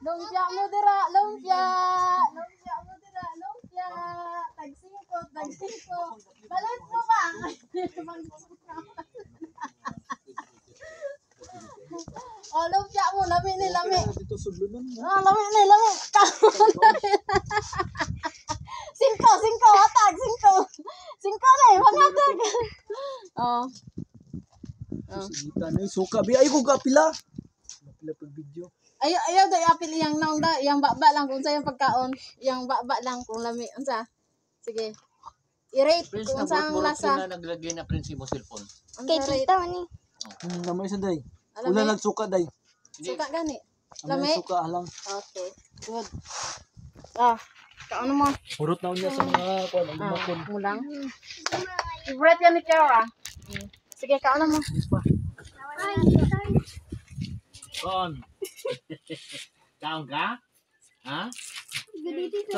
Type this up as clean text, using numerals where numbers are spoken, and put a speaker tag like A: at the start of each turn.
A: Lumpia mo dira, lumpia. Lumpia mo dira, lumpia. Tagsingko, tagsingko. Balot mo ba? Oh, lumpia mo, lami ni lami. Ah, lami ni lami. Singko, hatag, singko. Singko na eh, maghatag. Oh.
B: Suka bi ay ko gapila. Gapila pag video.
A: Ayaw daw apil iyang naong da, iyang baba lang kung sa yung pagkaon. Iyang baba lang kung lami. Unsa? Sige. I-rate
C: Prince
A: kung
C: na
A: saan
C: bot
A: lasa.
C: na naglagay na Prince mo cellphone.
D: Kay tita man ni.
B: Namay sa day.
A: Lami.
B: Wala nagsuka day.
A: Suka gani.
B: Namay
A: Lami.
B: suka halang.
A: Okay. Good. Ah, kaano mo?
B: Urot na niya sa mga kuan ang
A: Ah,
B: makon.
A: mulang. Favorite yan ni Kiara. Sige, kaano mo?
C: Kon. Kaon ka? Ha?